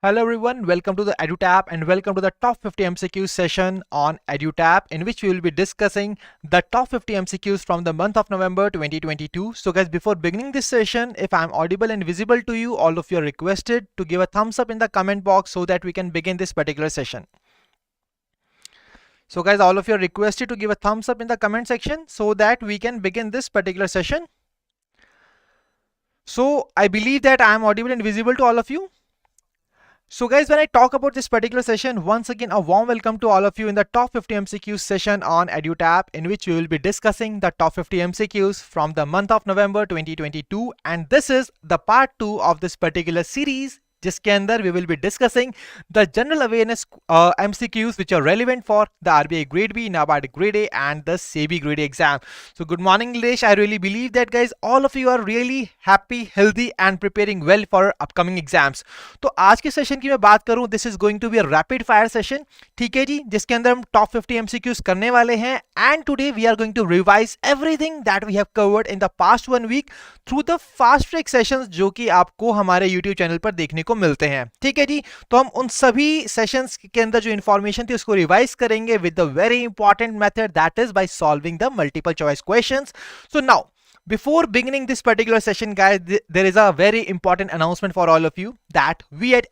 Hello everyone, welcome to the EduTap and welcome to the top 50 MCQs session on EduTap, in which we will be discussing the top 50 MCQs from the month of November 2022. So guys, before beginning this session, if I'm audible and visible to you, all of you are requested to give a thumbs up in the comment box so that we can begin this particular session. So guys, all of you are requested to give a thumbs up in the comment section so that we can begin this particular session. So I believe that I am audible and visible to all of you. So guys, when I talk about this particular session, once again a warm welcome to all of you in the top 50 MCQs session on EduTap, in which we will be discussing the top 50 MCQs from the month of November 2022, and this is the part 2 of this particular series, जिसके अंदर we will be discussing the general awareness MCQs which are relevant for the RBI Grade B, NABARD Grade A and the SEBI Grade A exam. So good morning Nilesh, I really believe that guys all of you are really happy, healthy and preparing well for upcoming exams. तो आज के session की मैं बात करूं, this is going to be a rapid fire session, ठीक है जी, जिसके अंदर हम top 50 MCQs करने वाले हैं, and today we are going to revise everything that we have covered in the past 1 week through the fast track sessions जो कि आपको हमारे YouTube चैनल पर देखने को मिलते हैं. ठीक है जी, तो हम उन सभी सेशंस के अंदर जो इंफॉर्मेशन थी उसको रिवाइज करेंगे with the very important method, that is by solving the multiple choice questions. So now before beginning this particular session guys, there is a very important announcement for all of you that we at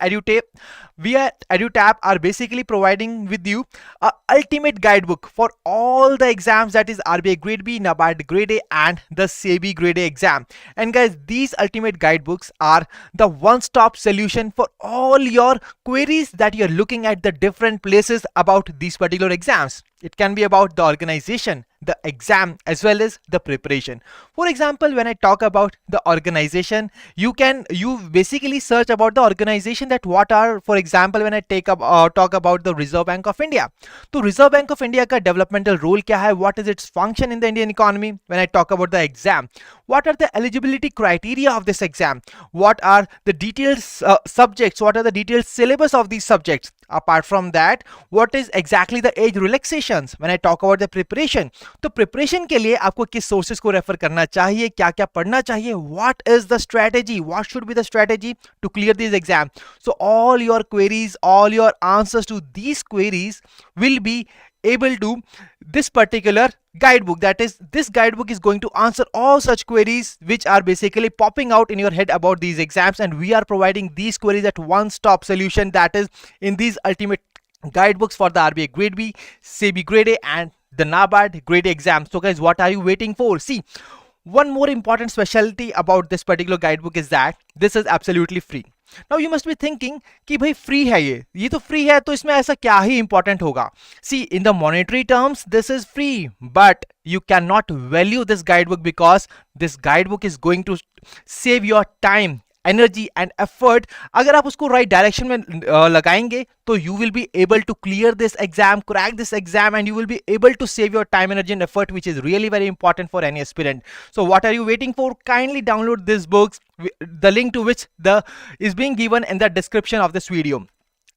EduTap are basically providing with you a ultimate guidebook for all the exams, that is RBI Grade B, NABARD Grade A and the SEBI Grade A exam. And guys, these ultimate guidebooks are the one-stop solution for all your queries that you're looking at the different places about these particular exams. It can be about the organization, the exam, as well as the preparation. For example, when I talk about the organization, you basically search about the organization, that what are, for example, when I talk about the Reserve Bank of India. So Reserve Bank of India का developmental role क्या है? What is its function in the Indian economy? When I talk about the exam, what are the eligibility criteria of this exam? What are the detailed subjects? What are the detailed syllabus of these subjects? Apart from that, what is exactly the age relaxations? When I talk about the preparation, तो preparation के लिए आपको किस sources को refer करना चाहिए, क्या क्या पढ़ना चाहिए, what is the strategy, what should be the strategy to clear this exam? So all your queries, all your answers to these queries will be able to this particular guidebook. That is, this guidebook is going to answer all such queries which are basically popping out in your head about these exams, and we are providing these queries at one-stop solution, that is in these ultimate guidebooks for the RBI Grade B, SEBI Grade A and the NABARD Grade A exam. So guys, what are you waiting for? See, one more important specialty about this particular guidebook is that this is absolutely free. Now you must be thinking कि भाई free है, ये तो free है, तो इसमें ऐसा क्या ही important होगा? See, in the monetary terms this is free, but you cannot value this guidebook because this guidebook is going to save your time, energy and effort. अगर आप उसको right direction में लगाएंगे तो you will be able to clear this exam, crack this exam, and you will be able to save your time, energy and effort, which is really very important for any aspirant. So what are you waiting for? Kindly download these books, the link to which is being given in the description of this video.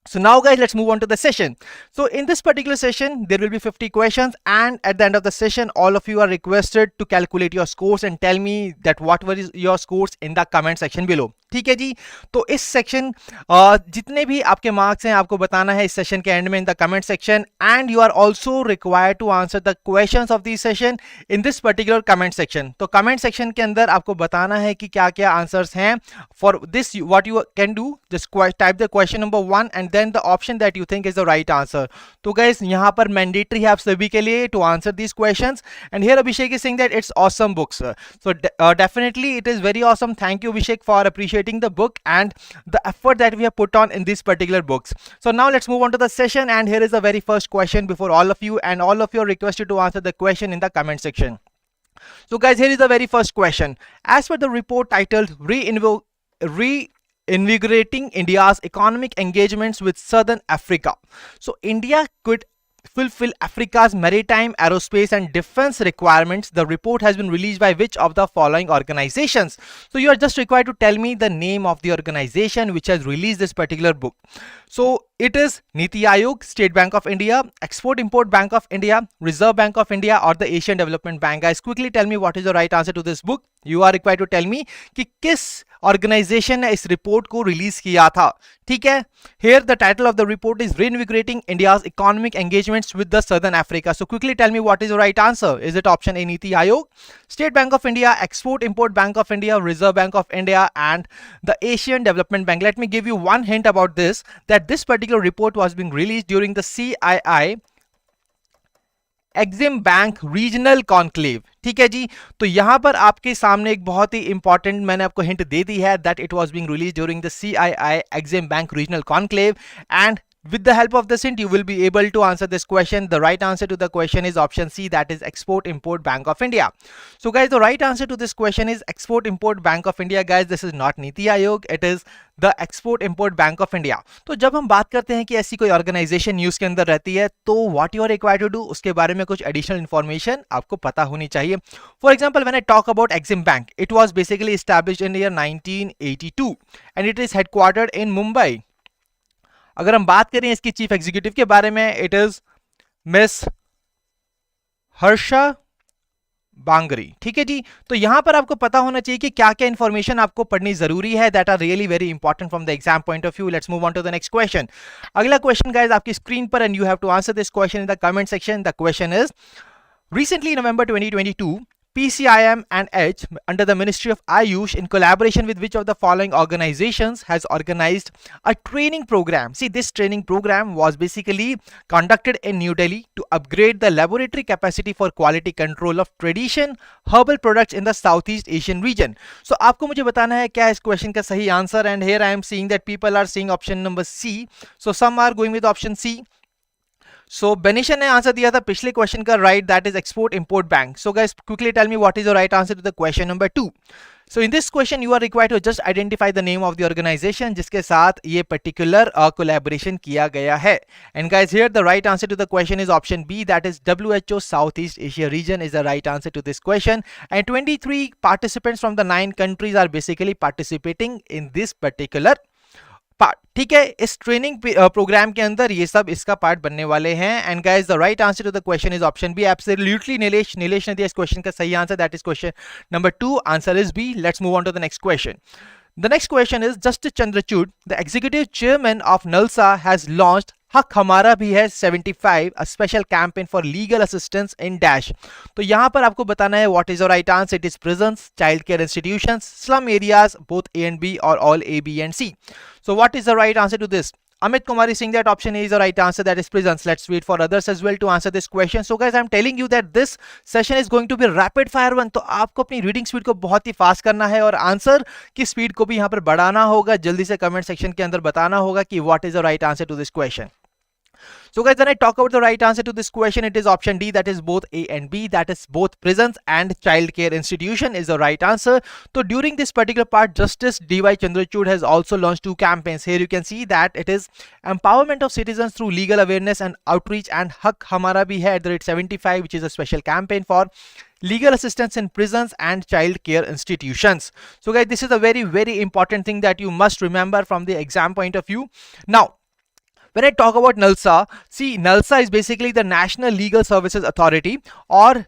So now guys, let's move on to the session. So in this particular session there will be 50 questions, and at the end of the session all of you are requested to calculate your scores and tell me that what were your scores in the comment section below. ठीक है जी, तो इस section जितने भी आपके marks हैं आपको बताना है इस सेशन के एंड में in the comment section, and you are also required to answer the questions of this session in this particular comment section. तो कमेंट सेक्शन के अंदर आपको बताना है कि क्या क्या आंसर्स हैं. For this what you can do, just type the question number 1 and then the option that you think is the right answer. तो गाइस, यहाँ पर मैंडेटरी है आप सभी के लिए to answer this questions, and here Abhishek is saying that it's awesome books. So definitely it is very awesome. Thank you Abhishek for appreciating the book and the effort that we have put on in these particular books. So now let's move on to the session, and here is the very first question before all of you, and all of you are requested to answer the question in the comment section. So guys, here is the very first question. As per the report titled Reinvigorating India's Economic Engagements with Southern Africa, so India could fulfill Africa's maritime, aerospace and defense requirements. The report has been released by which of the following organizations? So you are just required to tell me the name of the organization which has released this particular book. So it is Niti Aayog, State Bank of India, Export Import Bank of India, Reserve Bank of India or the Asian Development Bank. Guys, quickly tell me what is the right answer to this book. You are required to tell me कि किस organisation ने इस report को release किया था. ठीक है. Here the title of the report is Reinvigorating India's Economic Engagements with the Southern Africa. So quickly tell me what is the right answer. Is it option A, Niti Aayog, State Bank of India, Export Import Bank of India, Reserve Bank of India and the Asian Development Bank? Let me give you one hint about this, that this particular report was being released during the CII EXIM bank regional conclave. ठीक है जी. तो यहां पर आपके सामने एक बहुत ही important मैंने आपको हिंट दे दी है, that it was being release during the CII EXIM bank regional conclave. And with the help of this hint you will be able to answer this question. The right answer to the question is option C, that is Export Import Bank of India. So guys, the right answer to this question is Export Import Bank of India. Guys, this is not Niti Aayog, it is the Export Import Bank of India. तो जब हम बात करते हैं कि ऐसी कोई organisation news के अंदर रहती है तो what you are required to do, उसके बारे में कुछ एडिशनल इंफॉर्मेशन आपको पता होनी चाहिए. For example, when I talk about Exim bank, it was basically established in year 1982 and it is headquartered in Mumbai. अगर हम बात करें इसकी चीफ एग्जीक्यूटिव के बारे में, इट इज मिस हर्षा बांगरी. ठीक है जी. तो यहां पर आपको पता होना चाहिए कि क्या क्या इंफॉर्मेशन आपको पढ़नी जरूरी है, that are really very important from the exam point of view. Let's move on to the next question. अगला क्वेश्चन गाइस आपकी स्क्रीन पर and you have to answer this question in the comment section. The question is, recently in November 2022 PCIM and H under the Ministry of Ayush in collaboration with which of the following organizations has organized a training program? See, this training program was basically conducted in New Delhi to upgrade the laboratory capacity for quality control of tradition herbal products in the Southeast Asian region. So आपको मुझे बताना है क्या इस question का सही answer, and here I am seeing that people are saying option number C. So some are going with option C. So Benisha ने answer दिया था पिछले क्वेश्चन का right, that is export import bank. So guys quickly tell me what is the right answer to the question number 2. So in this question you are required to just identify the name of the organization जिसके साथ ये particular collaboration किया गया है. And guys, here the right answer to the question is option B, that is WHO Southeast Asia region is the right answer to this question. And 23 participants from the 9 countries are basically participating in this particular part. ठीक है. इस training programme के अंदर ये सब इसका part बनने वाले हैं. And guys, the right answer to the question is option B. Absolutely Nilesh ने दिया इस क्वेश्चन का सही answer, that is question number 2. Answer is B. Let's move on to the next question. The next question is, Justice Chandrachud, the executive chairman of NALSA, has launched हक हमारा भी है 75, a special campaign for legal assistance in dash. तो यहां पर आपको बताना है what is the right answer. It is prisons, child care institutions, slum areas, both A and B or all A, B and C. So what is the right answer to this? Amit Kumar is saying that option A is the right answer, that is prisons. Let's wait for others as well to answer this question. So guys, I'm telling you that this session is going to be rapid fire one. तो आपको अपनी reading speed को बहुत ही fast करना है और answer की speed को भी यहाँ पर बढ़ाना होगा. जल्दी से कमेंट सेक्शन के अंदर बताना होगा कि what is the right answer to this question. So guys, when I talk about the right answer to this question, it is option D, that is both A and B, that is both prisons and child care institution is the right answer. So during this particular part, Justice D.Y. Chandrachud has also launched 2 campaigns. Here you can see that it is empowerment of citizens through legal awareness and outreach, and Hak Hamara Bhi Hai @75, which is a special campaign for legal assistance in prisons and child care institutions. So guys, this is a very, very important thing that you must remember from the exam point of view. Now, when I talk about NALSA, see, NALSA is basically the National Legal Services Authority, or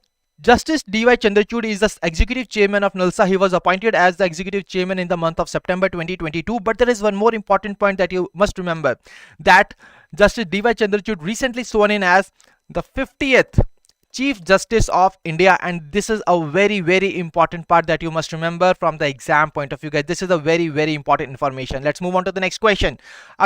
Justice D.Y. Chandrachud is the executive chairman of NALSA. He was appointed as the executive chairman in the month of September 2022. But there is one more important point that you must remember, that Justice D.Y. Chandrachud recently sworn in as the 50th Chief Justice of India, and this is a very, very important part that you must remember from the exam point of view, guys. This is a very, very important information. Let's move on to the next question.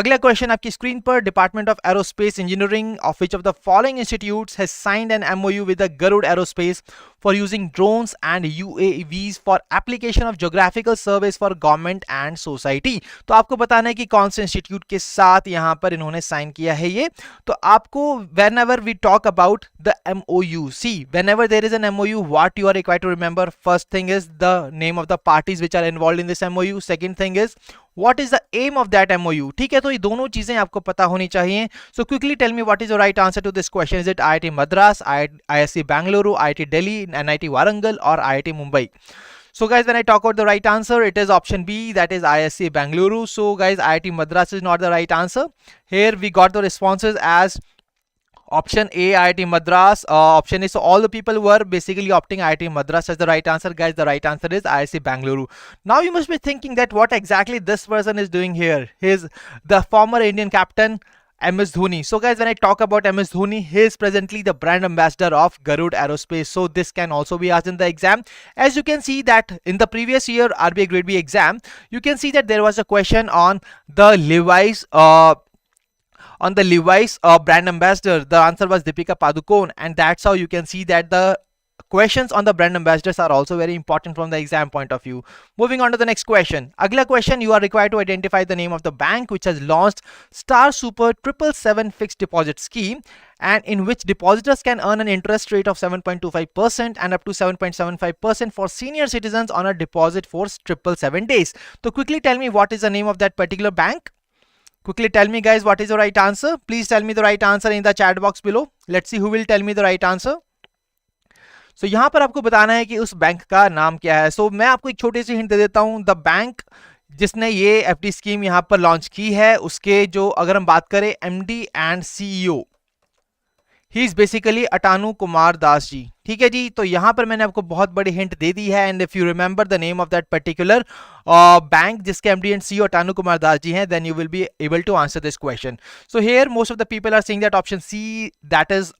अगला question आपकी screen पर, department of aerospace engineering of which of the following institutes has signed an MOU with the Garud Aerospace for using drones and UAVs for application of geographical surveys for government and society. तो आपको बताना है कि कौन से institute के साथ यहाँ पर इन्होंने साइन किया है ये. तो आपको whenever we talk about the MOU, see, whenever there is an MOU, what you are required to remember? First thing is the name of the parties which are involved in this MOU. Second thing is what is the aim of that MOU. ठीक है. तो ये दोनों चीजें आपको पता होनी चाहिए. So quickly tell me what is the right answer to this question. Is it IIT Madras, ISC Bangalore, IIT Delhi, NIT Warangal or IIT Mumbai? So guys, when I talk about the right answer, it is option B, that is ISC Bangalore. So guys, IIT Madras is not the right answer. Here we got the responses as option A, IIT Madras. Option A. So all the people were basically opting IIT Madras as the right answer. Guys, the right answer is IISc Bangalore. Now you must be thinking that what exactly this person is doing here. He's the former Indian captain MS Dhoni. So guys, when I talk about MS Dhoni, he is presently the brand ambassador of Garud Aerospace. So this can also be asked in the exam. As you can see that in the previous year RBI Grade B exam, you can see that there was a question on the Levi's brand ambassador. The answer was Deepika Padukone, and that's how you can see that the questions on the brand ambassadors are also very important from the exam point of view. Moving on to the next question. Agla question, you are required to identify the name of the bank which has launched Star Super 777 fixed deposit scheme, and in which depositors can earn an interest rate of 7.25% and up to 7.75% for senior citizens on a deposit for 777 days. So quickly tell me what is the name of that particular bank. Quickly tell me guys what is the right answer. Please tell me the right answer in the chat box below. Let's see who will tell me the right answer. So यहाँ पर आपको बताना है कि उस bank का नाम क्या है. So मैं आपको एक छोटी सी हिंट दे देता हूँ. द बैंक जिसने ये एफडी स्कीम यहाँ पर लॉन्च की है, उसके जो अगर हम बात करें MD and CEO, he is basically Atanu Kumar Das ji. ठीक है जी. तो यहाँ पर मैंने आपको बहुत बड़ी हिंट दे दी है. And if you remember the name of that particular bank जिसके MD and CEO Atanu Kumar Das ji हैं, then you will be able to answer this question. So here most of the people are saying that option C, that is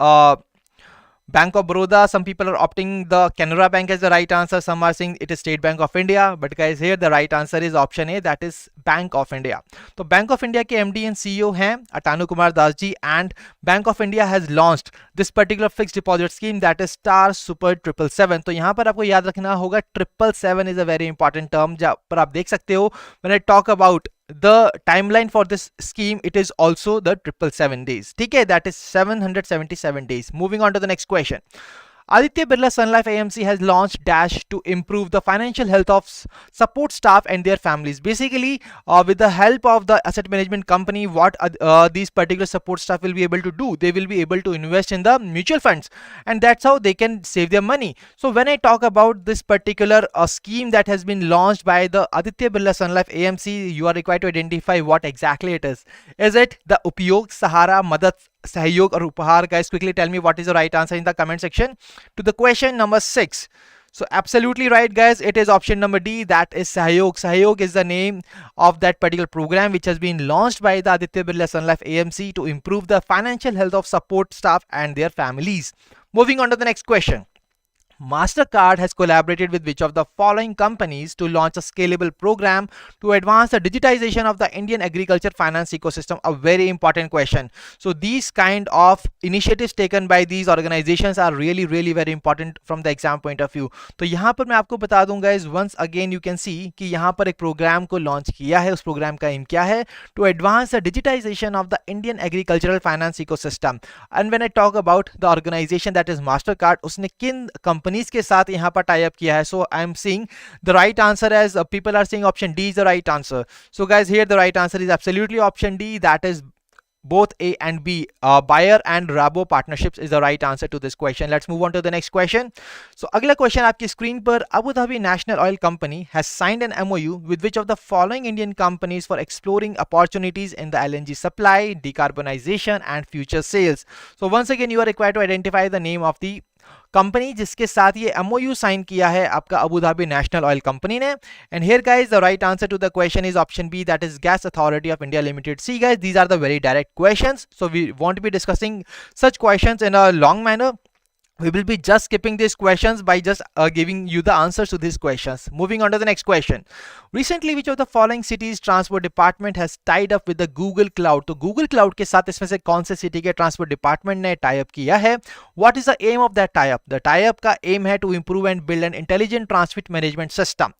Bank of Baroda. Some people are opting the Canara Bank as the right answer. Some are saying it is State Bank of India. But guys, here the right answer is option A, that is Bank of India. तो Bank of India के MD and CEO हैं अटानु कुमार दास जी, and Bank of India has launched this particular fixed deposit scheme, that is Star Super 777. तो यहाँ पर आपको याद रखना होगा 777 is a very important term. जहाँ पर आप देख सकते हो when I talk about the timeline for this scheme, it is also the 777 days. ठीक है, that is 777 days. Moving on to the next question. Aditya Birla Sun Life AMC has launched Dash to improve the financial health of support staff and their families. Basically, with the help of the asset management company, what these particular support staff will be able to do, they will be able to invest in the mutual funds, and that's how they can save their money. So when I talk about this particular scheme that has been launched by the Aditya Birla Sun Life AMC, you are required to identify what exactly it is. Is it the Upyog, Sahara, Madad, Sahyog or Upahar? Guys, quickly tell me what is the right answer in the comment section to the question number 6. So absolutely right guys, it is option number D, that is Sahyog. Sahyog is the name of that particular program which has been launched by the Aditya Birla Sun Life AMC to improve the financial health of support staff and their families. Moving on to the next question. MasterCard has collaborated with which of the following companies to launch a scalable program to advance the digitization of the Indian agriculture finance ecosystem? A very important question. So these kind of initiatives taken by these organizations are really very important from the exam point of view. तो यहाँ पर मैं आपको बता दूं guys, once again you can see कि यहाँ पर एक प्रोग्राम को लॉन्च किया है. उस प्रोग्राम का एम क्या है? To advance the digitization of the Indian agricultural finance ecosystem. And when I talk about the organization that is MasterCard, उसने किन कंपनी के साथ यहाँ पर टाई अप किया है? So I am seeing the right answer as people are saying option D is the right answer. So guys, here the right answer is absolutely option D, that is both A and B. Bayer and Rabo partnerships is the right answer to this question. Let's move on to the next question. So अगला question आपकी screen पर, Abu Dhabi National Oil Company has signed an MOU with which of the following Indian companies for exploring opportunities in the LNG supply, decarbonization and future sales? So once again you are required to identify the name of the company जिसके साथ ये MOU sign किया है आपका Abu Dhabi national oil company ने. And here guys the right answer to the question is option B, that is gas authority of India limited. See guys, these are the very direct questions, so we won't be discussing such questions in a long manner. We will be just skipping these questions by just giving you the answers to these questions. Moving on to the next question. Recently, which of the following cities transport department has tied up with the Google Cloud? तो Google Cloud के साथ इसमें से कौन से city के transport department ने tie up किया है? What is the aim of that tie up? The tie up का aim है to improve and build an intelligent transport management system,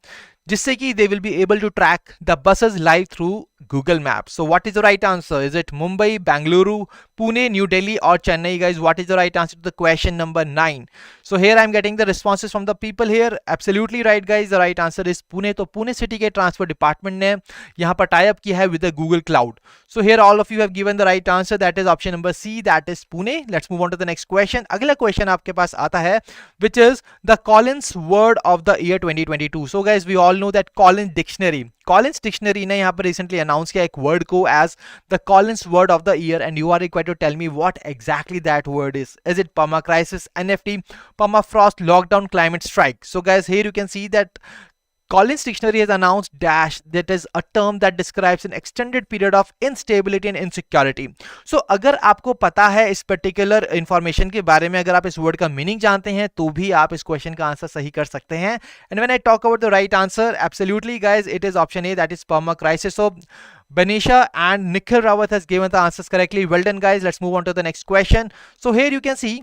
जिससे कि they will be able to track the buses live through Google Maps. So what is the right answer? Is it Mumbai, Bangalore, Pune, New Delhi or Chennai? Guys, what is the right answer to the question number 9? So here I'm getting the responses from the people here. Absolutely right guys, the right answer is Pune. तो Pune city के transport department ने यहाँ पर tie up किया है with the Google Cloud. So here all of you have given the right answer, that is option number C, that is Pune. Let's move on to the next question. अगला question आपके पास आता है which is the Collins word of the year 2022. So guys, we all know that Collins dictionary ने यहाँ पर recently announced किया एक word को as the Collins word of the year, and you are required to tell me what exactly that word is. Is it perma crisis, NFT, permafrost, lockdown, climate strike? So guys, here you can see that Collins Dictionary has announced dash, that is a term that describes an extended period of instability and insecurity. So अगर आपको पता है इस particular information के बारे में, अगर आप इस word का meaning जानते हैं तो भी आप इस question का आंसर सही कर सकते हैं. And when I talk about the right answer, absolutely guys, it is option A, that is perma crisis. So Banisha and Nikhil Rawat has given the answers correctly. Well done guys. Let's move on to the next question. So here you can see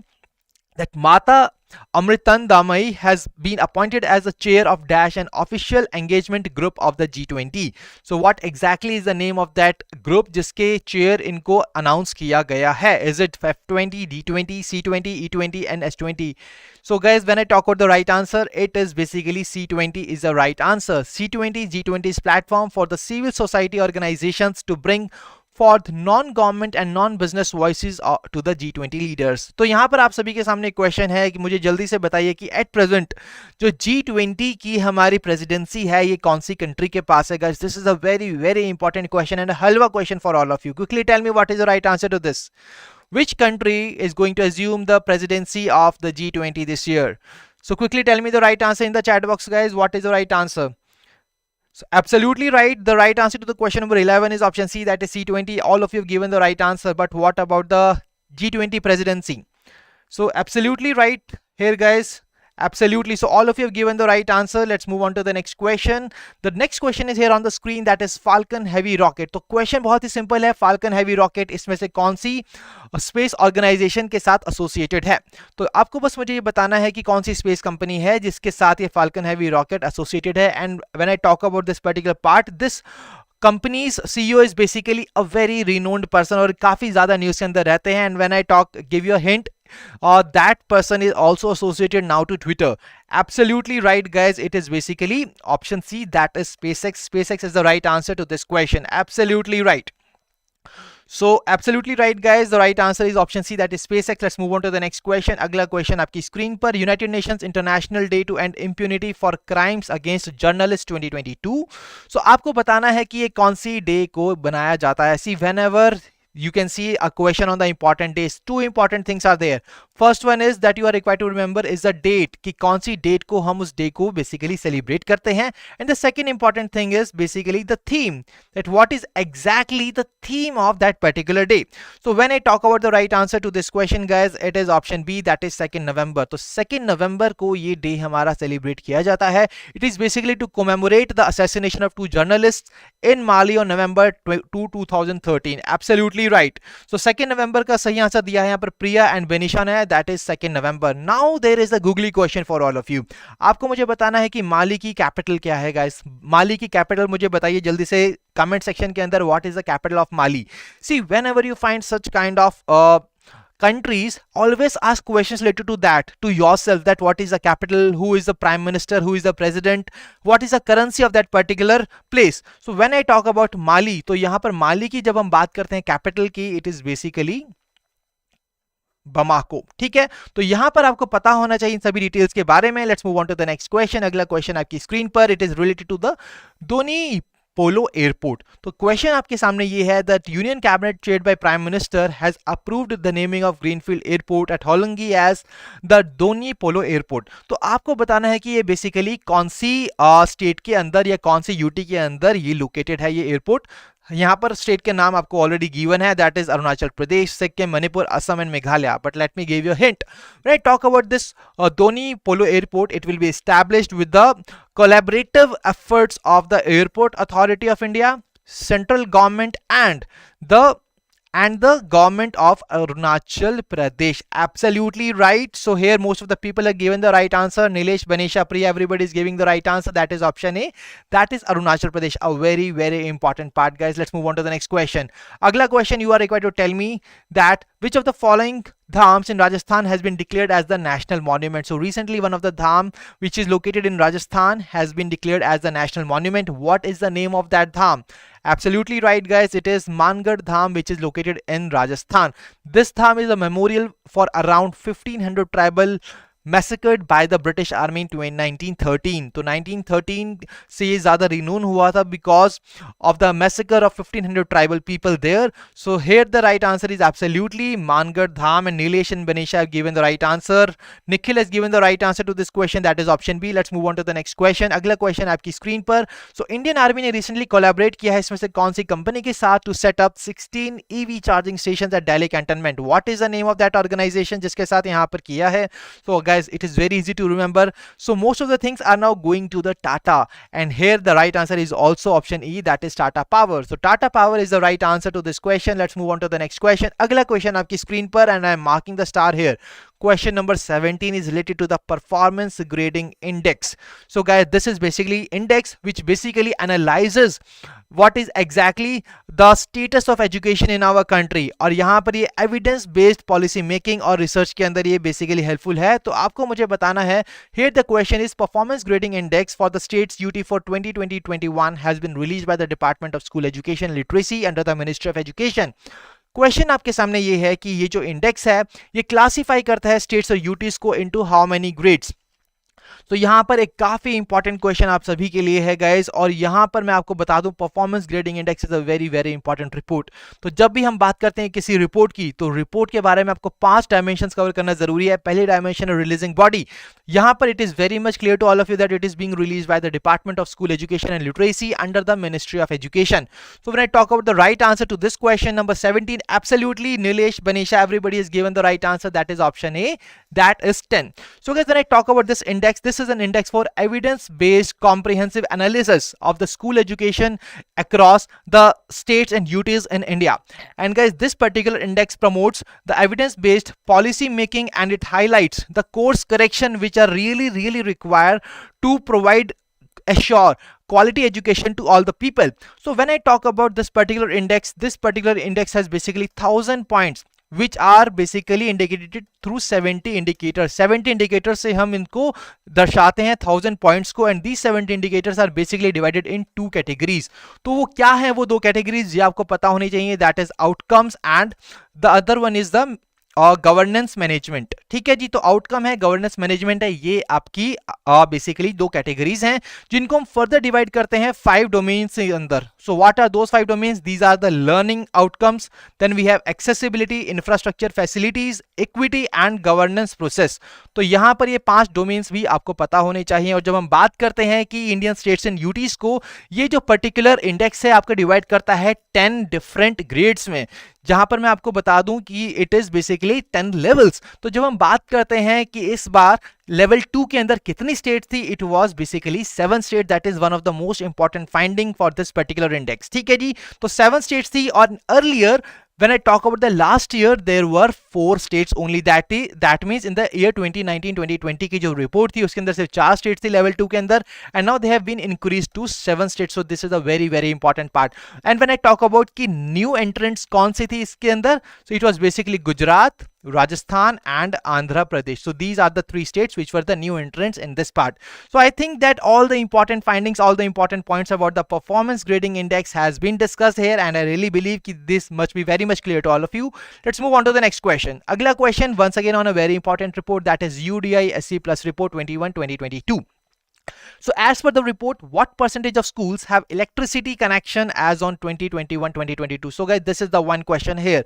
that Mata Amritan Damai has been appointed as the chair of dash, an official engagement group of the G20. So what exactly is the name of that group जिसके chair इनको announce किया गया है? Is it F20, D20, C20, E20 and S20? So guys, when I talk about the right answer, it is basically C20 is the right answer. C20, G20's platform for the civil society organizations to bring for non-government and non-business voices to the G20 leaders. तो यहाँ पर आप सभी के सामने question है कि मुझे जल्दी से बताइए कि एट प्रेजेंट जो G20 की हमारी प्रेसिडेंसी है ये कौन सी कंट्री के पास है guys? This is a very very important question and a halwa question for all of you. Quickly tell me what is the right answer to this. Which country is going to assume the presidency of the G20 this year? So quickly tell me the right answer in the chat box guys. What is the right answer? So absolutely right. The right answer to the question number 11 is option C, that is C20. All of you have given the right answer, but what about the G20 presidency? So absolutely right here guys. Absolutely. So all of you have given the right answer. Let's move on to the next question. The next question is here on the screen, that is Falcon Heavy Rocket. तो question बहुत ही simple है. Falcon Heavy Rocket इसमें से कौन सी space organisation के साथ associated है? तो आपको बस मुझे ये बताना है कि कौन सी स्पेस कंपनी है जिसके साथ ये Falcon Heavy Rocket एसोसिएटेड है. And when I talk about this particular part, this company's CEO is basically a very renowned person और काफी ज्यादा न्यूज़ के अंदर रहते हैं. And when I give you a hint, that person is also associated now to Twitter. Absolutely right guys, it is basically option C, that is SpaceX. SpaceX is the right answer to this question. Absolutely right. So absolutely right guys, the right answer is option C, that is SpaceX. Let's move on to the next question. अगला question आपकी screen पर, United Nations International Day to End Impunity for Crimes Against Journalists 2022. So आपको बताना है कि ये कौन सी day को बनाया जाता है. See, whenever you can see a question on the important days, two important things are there. First one is that you are required to remember is the date, कि कौन सी date को हम उस day को basically celebrate करते हैं. And the second important thing is basically the theme, that what is exactly the theme of that particular day. So when I talk about the right answer to this question guys, it is option B, that is 2nd November. तो 2nd November को ये day हमारा celebrate किया जाता है. It is basically to commemorate the assassination of two journalists in Mali on November 2, 2013. Absolutely right. So 2nd November का सही answer दिया है यहाँ पर प्रिया एंड बेनिशा ने, that is 2nd November. Now there is a googly question for all of you. आपको मुझे बताना है कि माली की कैपिटल क्या है guys. माली की कैपिटल मुझे बताइए जल्दी से कमेंट सेक्शन के अंदर, what is the capital of Mali. See, whenever you find such kind of countries, always ask questions related to that, to yourself, that what is the capital, who is the prime minister, who is the president, what is the currency of that particular place. So when I talk about Mali, तो यहाँ पर माली की जब हम बात करते हैं capital की, it is basically बमाको. ठीक है, तो यहां पर आपको पता होना चाहिए इन सभी डिटेल्स के बारे में. Let's move on to the next question. अगला क्वेश्चन आपकी स्क्रीन पर, it is related to the Donyi Polo airport. तो क्वेश्चन आपके सामने ये है that union cabinet chaired by prime minister has approved the naming of greenfield airport at Hollongi as the Donyi Polo airport. तो आपको बताना है कि ये बेसिकली कौन सी स्टेट के अंदर या कौन सी यूटी के अंदर ये लोकेटेड है ये एयरपोर्ट. यहाँ पर स्टेट के नाम आपको ऑलरेडी गिवन है, that is Arunachal Pradesh, Sikkim, Manipur, Assam and Meghalaya. But let me give you a hint. When I talk about this Dhoni Polo airport, it will be established with the collaborative efforts of the Airport Authority of India, central government and the and the government of Arunachal Pradesh. Absolutely right. So here most of the people are given the right answer. Nilesh, Banisha, Priya, everybody is giving the right answer. That is option A. That is Arunachal Pradesh. A very, very important part, guys. Let's move on to the next question. Agla question, you are required to tell me that which of the following dhams in Rajasthan has been declared as the national monument. So recently one of the dham which is located in Rajasthan has been declared as the national monument. What is the name of that dham? Absolutely right, guys. It is Mangad Dham, which is located in Rajasthan. This dham is a memorial for around 1500 tribal massacred by the British Army in 1913. तो 1913 से ये ज़्यादा रिनून हुआ था because of the massacre of 1500 tribal people there. So here the right answer is absolutely Mangad Dham, and Nilesh and Banisha have given the right answer. Nikhil has given the right answer to this question. That is option B. Let's move on to the next question. अगला question आपकी screen पर. So Indian Army ने recently collaborate किया है इसमें से कौन सी company के साथ to set up 16 EV charging stations at Delhi cantonment. What is the name of that organization जिसके साथ यहाँ पर किया है? So guys, it is very easy to remember. So most of the things are now going to the Tata, and here the right answer is also option E, that is Tata Power. So Tata Power is the right answer to this question. Let's move on to the next question. अगला question आपकी screen पर, and I am marking the star here. Question number 17 is related to the performance grading index. So guys, this is basically index which basically analyzes what is exactly the status of education in our country, और यहाँ पर ये evidence based policy making और research के अंदर ये basically helpful है. तो आपको मुझे बताना है, here the question is performance grading index for the states UT for 2020-21 has been released by the Department of School Education and Literacy under the Ministry of Education. Question आपके सामने ये है कि ये जो इंडेक्स है ये क्लासिफाई करता है स्टेट्स और यूटीज को इनटू हाउ मेनी ग्रेड्स. तो यहाँ पर एक काफी इंपॉर्टेंट क्वेश्चन आप सभी के लिए है गाइस, और यहाँ पर मैं आपको बता दूं performance grading index is a very very important report. तो जब भी हम बात करते हैं किसी रिपोर्ट की, तो रिपोर्ट के बारे में आपको 5 डायमेंशंस कवर करना जरूरी है. पहली डायमेंशन है रिलीजिंग बॉडी. यहाँ पर it is very much clear to all of you that it is being released by the department of school education and literacy under the ministry of education. So when I talk about the right answer to this question number 17, absolutely Nilesh, Banisha, everybody is given the right answer. That is option A, that is 10. So guys, when I talk about this index, this is an index for evidence-based comprehensive analysis of the school education across the states and UTs in India. And guys, this particular index promotes the evidence-based policy making, and it highlights the course correction which are really required to provide assure quality education to all the people. So when I talk about this particular index has basically 1000 points which are basically indicated through 70 indicators. 70 indicators से हम इनको दर्शाते हैं 1000 points को, and these 70 indicators are basically divided in 2 categories. तो वो क्या है वो 2 categories, ये आपको पता होनी चाहिए. that is outcomes and the other one is the governance management. ठीक है जी, तो आउटकम है, गवर्नेंस मैनेजमेंट है. ये आपकी बेसिकली 2 कैटेगरीज हैं जिनको हम फर्दर डिवाइड करते हैं 5 डोमेन्स के अंदर. So what are those 5 domains? These are the learning outcomes, then we have accessibility, infrastructure facilities, equity and governance process. तो यहां पर ये 5 डोमेन्स भी आपको पता होने चाहिए. और जब हम बात करते हैं कि इंडियन स्टेट्स एंड यूटीज को ये जो पर्टिकुलर इंडेक्स है आपको डिवाइड करता है 10 डिफरेंट ग्रेड्स में, जहां पर मैं आपको बता दूं कि इट इज बेसिकली 10 लेवल्स. तो जब हम बात करते हैं कि इस बार लेवल 2 के अंदर कितनी स्टेट थी, it was basically 7 state. That is one of the most important finding for this particular index. ठीक है जी, तो 7 स्टेट्स थी. और earlier when I talk about the last year, there were 4 states only. That means in the year 2019-2020 की जो report थी उसके अंदर सिर्फ 4 states थी level 2 के अंदर, and now they have been increased to 7 states. So this is a very important part. And when I talk about कि new entrants कौन सी थी इसके अंदर, so it was basically Gujarat, Rajasthan and Andhra Pradesh. So these are the 3 states which were the new entrants in this part. So I think that all the important findings, all the important points about the performance grading index has been discussed here, and I really believe that this must be very much clear to all of you. Let's move on to the next question. Agla question, once again on a very important report, that is UDI SC Plus Report 21-2022. So as per the report, what percentage of schools have electricity connection as on 2021-2022? So guys, this is the one question here.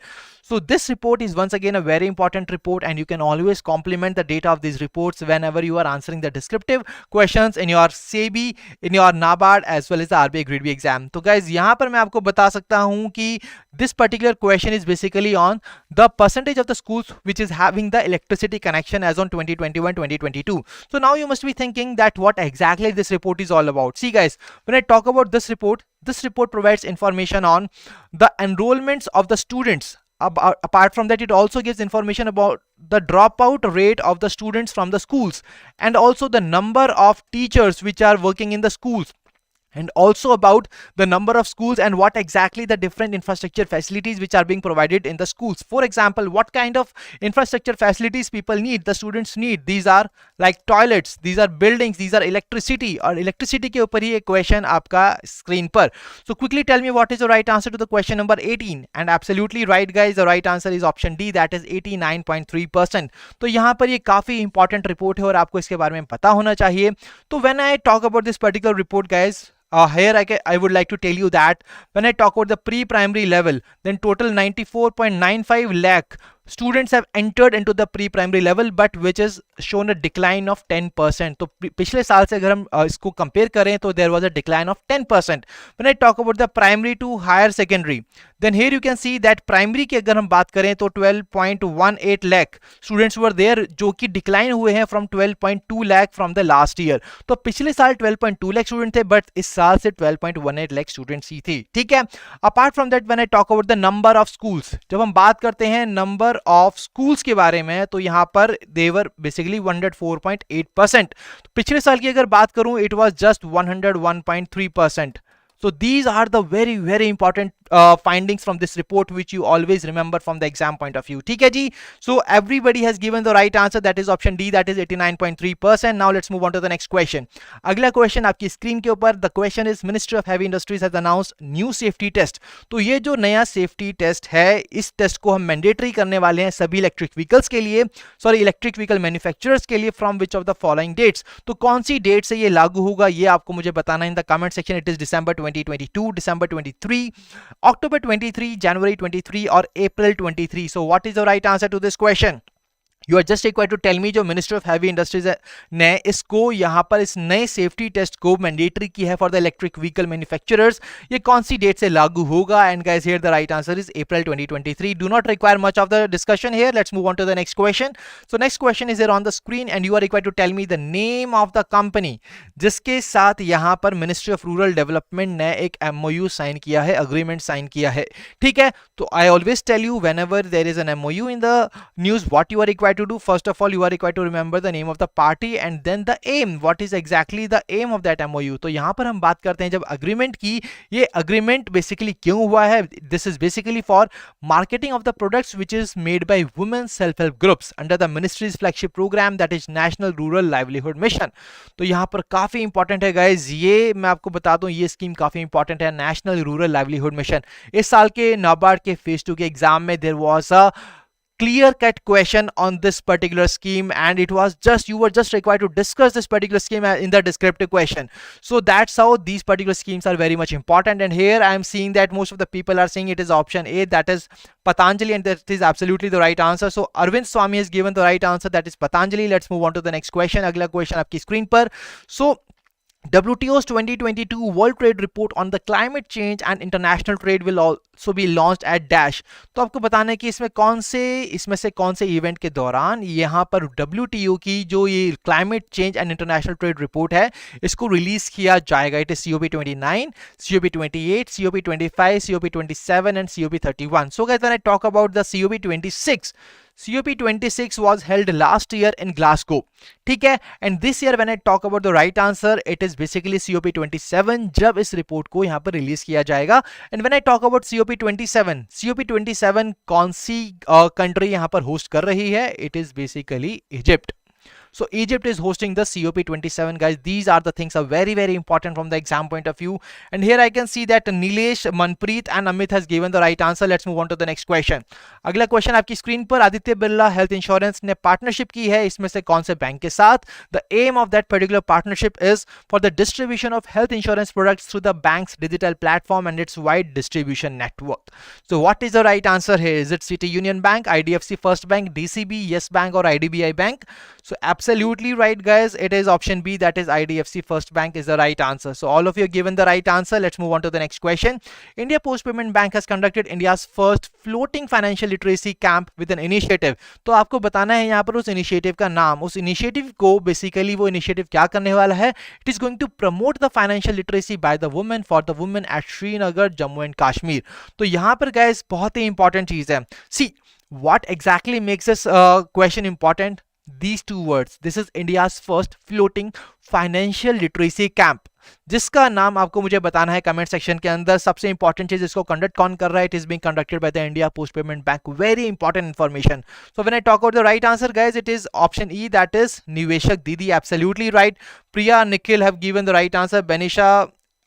So this report is once again a very important report, and you can always complement the data of these reports whenever you are answering the descriptive questions in your SEBI, in your NABARD as well as the RBI Grade B exam. तो guys, यहाँ पर मैं आपको बता सकता हूँ कि this particular question is basically on the percentage of the schools which is having the electricity connection as on 2021-2022. So now you must be thinking that what exactly this report is all about. See guys, when I talk about this report, This report provides information on the enrollments of the students. Apart from that, it also gives information about the dropout rate of the students from the schools, and also the number of teachers which are working in the schools, and also about the number of schools and what exactly the different infrastructure facilities which are being provided in the schools. For example, what kind of infrastructure facilities people need, the students need. These are like toilets, these are buildings, these are electricity, और electricity के ऊपर ही एक question आपका screen पर. So quickly tell me what is the right answer to the question number 18. And absolutely right guys, the right answer is option D, that is 89.3%. तो यहाँ पर ये काफी important report है और आपको इसके बारे में पता होना चाहिए. तो when I talk about this particular report guys, here I would like to tell you that when I talk about the pre-primary level, then total 94.95 lakh students have entered into the pre-primary level, but which is shown a decline of 10%. तो पिछले साल से अगर हम इसको compare करें तो there was a decline of 10%. When I talk about the primary to higher secondary, then here you can see that primary की अगर हम बात करें तो 12.18 lakh students were there, जो कि decline हुए हैं from 12.2 lakh from the last year. तो पिछले साल 12.2 lakh students थे, but इस साल से 12.18 lakh students ही थी. ठीक है. Apart from that, when I talk about the number of schools, जब हम बात करते हैं number ऑफ स्कूल्स के बारे में, तो यहां पर देवर बेसिकली 104.8%. पिछले साल की अगर बात करूं, it was just 101.3%. So these are the very very important findings from this report which you always remember from the exam point of view. ठीक है जी. So everybody has given the right answer, that is option D, that is 89.3%. Now let's move on to the next question. अगला question आपकी screen के ऊपर. The question is Ministry of Heavy Industries has announced new safety test. तो ये जो नया safety test है, इस टेस्ट को हम मैंडेटरी करने वाले हैं सभी इलेक्ट्रिक व्हीकल्स के लिए, सॉरी इलेक्ट्रिक व्हीकल मैन्युफैक्चरर्स के लिए. From which of the following dates, तो कौन सी डेट से ये लागू होगा ये आपको मुझे बताना इन the comment section. It is December 2022, December 23, October 23, January 23 और April 23. So what is the right answer to this question? You are just required to tell me जो मिनिस्ट्री ऑफ हैवी इंडस्ट्रीज ने इसको यहाँ पर इस नए सेफ्टी टेस्ट को mandatory की है for the electric vehicle manufacturers, ये कौन सी डेट से लागू होगा. And guys here the right answer is April 2023. Do not require much of the discussion here. Let's move on to the next question. So next question is here on the screen and you are required to tell me the name of the company जिसके साथ यहाँ पर ministry of rural development ने एक MOU sign किया है, agreement sign किया है. ठीक है. तो I always tell you whenever there is an MOU in the news, what you are required to do, first of all you are required to remember the name of the party and then the aim, what is exactly the aim of that MOU. तो यहाँ पर हम बात करते हैं जब agreement की, ये अग्रीमेंट बेसिकली क्यों हुआ है. This is basically for marketing of the products which is made by women self help groups under the ministry's flagship programme, that is national rural livelihood mission. तो यहाँ पर काफी इंपॉर्टेंट है गाइज, ये मैं आपको बता दूं, ये स्कीम काफी इंपॉर्टेंट है, नेशनल रूरल लाइवलीहुड मिशन. इस साल के नाबार्ड के फेज 2 के एग्जाम में there was a clear cut question on this particular scheme and it was just, you were just required to discuss this particular scheme in the descriptive question. So that's how these particular schemes are very much important. And here I am seeing that most of the people are saying it is option A, that is Patanjali, and that is absolutely the right answer. So Arvind Swami has given the right answer, that is Patanjali. Let's move on to the next question. अगला question आपकी screen पर. So WTO's 2022 World Trade Report on the Climate Change and International Trade will also be launched at Dash. तो आपको बताना है कि इसमें से कौन से इवेंट के दौरान यहाँ पर WTO की जो ये climate change and international trade report है, इसको रिलीज किया जाएगा. It is COP29, COP28, COP25, COP27 and COP31. So guys, when I talk about the COP26, COP26 was held last year in Glasgow. ठीक है. And this year when I talk about the right answer, it is basically COP27 जब इस report को यहाँ पर release किया जाएगा. And when I talk about COP27 कौन सी कंट्री यहाँ पर होस्ट कर रही है, it is basically Egypt. So Egypt is hosting the COP27 guys. These are the things are very very important from the exam point of view. And here I can see that Nilesh, Manpreet and Amit has given the right answer. Let's move on to the next question. अगला question आपकी screen पर. Aditya Birla health insurance ने partnership की है, इसमें से कौन से बैंक के साथ. The aim of that particular partnership is for the distribution of health insurance products through the bank's digital platform and its wide distribution network. So what is the right answer here? Is it City Union Bank, IDFC First Bank, DCB, Yes Bank or IDBI Bank? So Absolutely right, guys. It is option B, that is IDFC First Bank is the right answer. So all of you have given the right answer. Let's move on to the next question. India Post Payment Bank has conducted India's first floating financial literacy camp with an initiative. तो आपको बताना है यहाँ पर उस initiative का नाम. उस इनिशिएटिव को बेसिकली वो इनिशिएटिव क्या करने वाला है? It is going to promote the financial literacy by the women for the women at Srinagar, Jammu and Kashmir. तो यहाँ पर गाइस बहुत ही इंपॉर्टेंट चीज है. सी what exactly makes this question important? These two words. This is India's first floating financial literacy camp, जिसका नाम आपको मुझे बताना है कमेंट सेक्शन के अंदर. सबसे इंपॉर्टेंट चीज, इसको कंडक्ट कौन कर रहा है? It is being conducted by the India post payment bank. Very important information. So when I talk about the right answer guys, it is option E, that is Niveshak Didi. Absolutely right. Priya, Nikhil have given the right answer. Benisha,